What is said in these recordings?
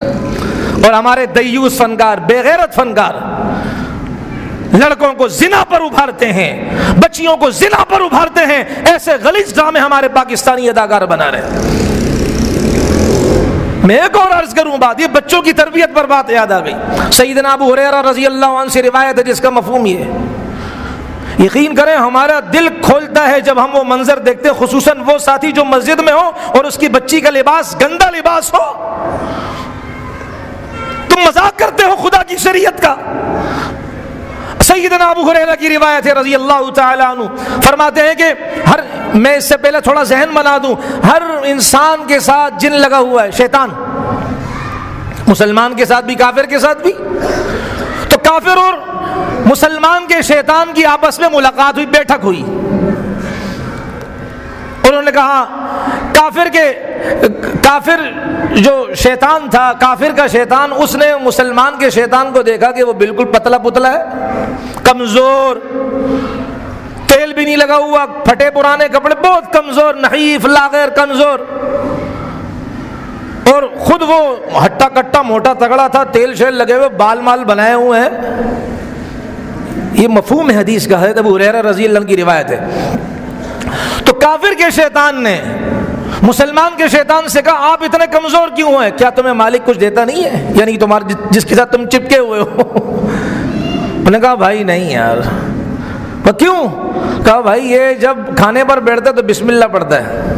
اور ہمارے دیوس فنکار، بے غیرت فنکار لڑکوں کو زنا پر ابھارتے ہیں، بچیوں کو زنا پر ابھارتے ہیں، ایسے غلیظ ڈرامے ہمارے پاکستانی اداکار بنا رہے ہیں۔ میں ایک اور عرض کروں بات، یہ بچوں کی تربیت پر بات یاد آ گئی۔ سیدنا ابو ہریرہ رضی اللہ عنہ سے روایت ہے جس کا مفہوم یہ ہے، یقین کریں ہمارا دل کھولتا ہے جب ہم وہ منظر دیکھتے ہیں، خصوصاً وہ ساتھی جو مسجد میں ہو اور اس کی بچی کا لباس گندا لباس ہو، تم مذاق کرتے ہو خدا کی شریعت کا۔ سیدنا ابو ہریرہ کی روایت ہے رضی اللہ تعالی عنہ، فرماتے ہیں کہ میں اس سے پہلے تھوڑا ذہن بنا دوں، ہر انسان کے ساتھ جن لگا ہوا ہے، شیطان، مسلمان کے ساتھ بھی کافر کے ساتھ بھی۔ تو کافر اور مسلمان کے شیطان کی آپس میں ملاقات ہوئی، بیٹھک ہوئی، انہوں نے کہا کافر جو شیطان تھا، کافر کا شیطان، اس نے مسلمان کے شیطان کو دیکھا کہ وہ بالکل پتلا پتلا ہے، کمزور، تیل بھی نہیں لگا ہوا، پھٹے پرانے کپڑے، بہت کمزور، نحیف، لاغر، کمزور، اور خود وہ ہٹا کٹا موٹا تگڑا تھا، تیل شیل لگے ہوئے، بال مال بنائے ہوئے ہیں۔ یہ مفہوم حدیث کا ہے، ابو ہریرہ رضی اللہ عنہ کی روایت ہے۔ تو کافر کے شیطان نے مسلمان کے شیطان سے کہا آپ اتنے کمزور کیوں ہیں؟ کیا تمہیں مالک کچھ دیتا نہیں ہے؟ یعنی تمہارے جس کے ساتھ تم چپکے ہوئے ہو؟ انہوں نے کہا بھائی نہیں یار۔ کیوں؟ کہا بھائی یہ جب کھانے پر بیٹھتا ہے تو بسم اللہ پڑھتا ہے،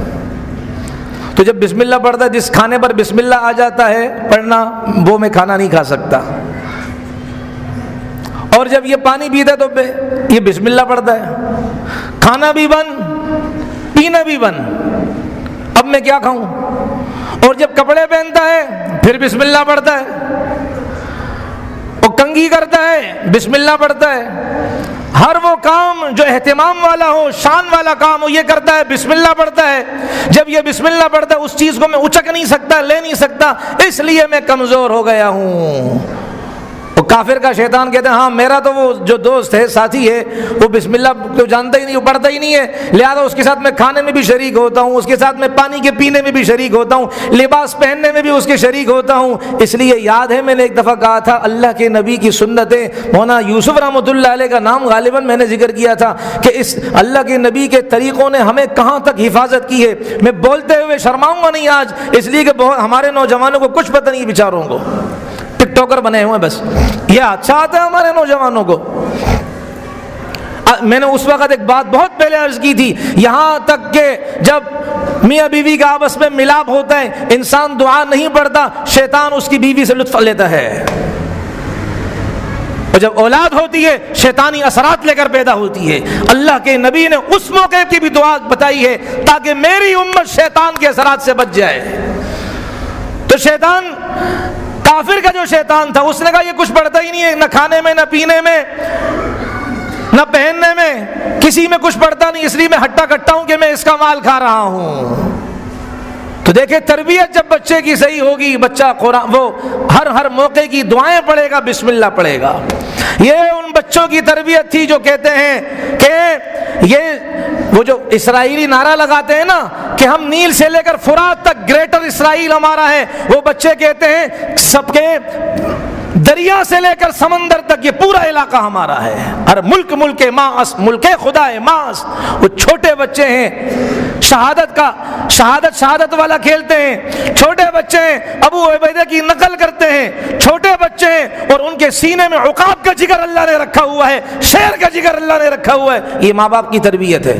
تو جب بسم اللہ پڑھتا ہے، جس کھانے پر بسم اللہ آ جاتا ہے پڑھنا، وہ میں کھانا نہیں کھا سکتا، اور جب یہ پانی پیتا ہے تو یہ بسم اللہ پڑھتا ہے، کھانا بھی بند، پینا بھی بند، اب میں کیا کھاؤں؟ اور جب کپڑے پہنتا ہے پھر بسم اللہ پڑھتا ہے، اور کنگھی کرتا ہے بسم اللہ پڑھتا ہے، ہر وہ کام جو اہتمام والا ہو، شان والا کام ہو، یہ کرتا ہے بسم اللہ پڑھتا ہے۔ جب یہ بسم اللہ پڑھتا ہے اس چیز کو میں اچک نہیں سکتا، لے نہیں سکتا، اس لیے میں کمزور ہو گیا ہوں۔ وہ کافر کا شیطان کہتے ہیں ہاں میرا تو وہ جو دوست ہے، ساتھی ہے، وہ بسم اللہ تو جانتا ہی نہیں، وہ پڑھتا ہی نہیں ہے، لہذا اس کے ساتھ میں کھانے میں بھی شریک ہوتا ہوں، اس کے ساتھ میں پانی کے پینے میں بھی شریک ہوتا ہوں، لباس پہننے میں بھی اس کے شریک ہوتا ہوں۔ اس لیے یاد ہے میں نے ایک دفعہ کہا تھا اللہ کے نبی کی سنتیں، مولانا یوسف رحمۃ اللہ علیہ کا نام غالباً میں نے ذکر کیا تھا کہ اس اللہ کے نبی کے طریقوں نے ہمیں کہاں تک حفاظت کی ہے۔ میں بولتے ہوئے شرماؤں گا نہیں آج، اس لیے کہ ہمارے نوجوانوں کو کچھ پتہ نہیں، بیچاروں کو ٹک ٹاکر بنے ہوئے، بس یہ اچھا آتا ہے ہمارے نوجوانوں کو۔ میں نے اس وقت ایک بات بہت پہلے عرض کی تھی، یہاں تک کہ جب میاں بیوی کا آپس میں ملاپ ہوتا ہے، انسان دعا نہیں پڑھتا، شیطان اس کی بیوی سے لطف لیتا ہے، اور جب اولاد ہوتی ہے شیطانی اثرات لے کر پیدا ہوتی ہے۔ اللہ کے نبی نے اس موقع کی بھی دعا بتائی ہے تاکہ میری امت شیطان کے اثرات سے بچ جائے۔ تو شیطان، کافر کا جو شیطان تھا، اس نے کہا یہ کچھ پڑھتا ہی نہیں ہے، نہ کھانے میں، نہ پینے میں، نہ پہننے میں، کسی میں کچھ پڑھتا نہیں، اس لیے میں ہٹا کٹا ہوں کہ میں اس کا مال کھا رہا ہوں۔ تو دیکھیں تربیت جب بچے کی صحیح ہوگی، بچہ قرآن وہ ہر موقع کی دعائیں پڑھے گا، بسم اللہ پڑھے گا۔ یہ ان بچوں کی تربیت تھی جو کہتے ہیں کہ یہ وہ جو اسرائیلی نعرہ لگاتے ہیں نا کہ ہم نیل سے لے کر فرات تک گریٹر اسرائیل ہمارا ہے، وہ بچے کہتے ہیں سب کے دریا سے لے کر سمندر تک یہ پورا علاقہ ہمارا ہے، ہر ملک ماس، ملک خدا ہے ماس۔ وہ چھوٹے بچے ہیں، شہادت والا کھیلتے ہیں، چھوٹے بچے ہیں، ابو عبیدہ کی نقل کرتے ہیں، چھوٹے بچے ہیں، اور ان کے سینے میں عقاب کا جگر اللہ نے رکھا ہوا ہے، شیر کا جگر اللہ نے رکھا ہوا ہے۔ یہ ماں باپ کی تربیت ہے۔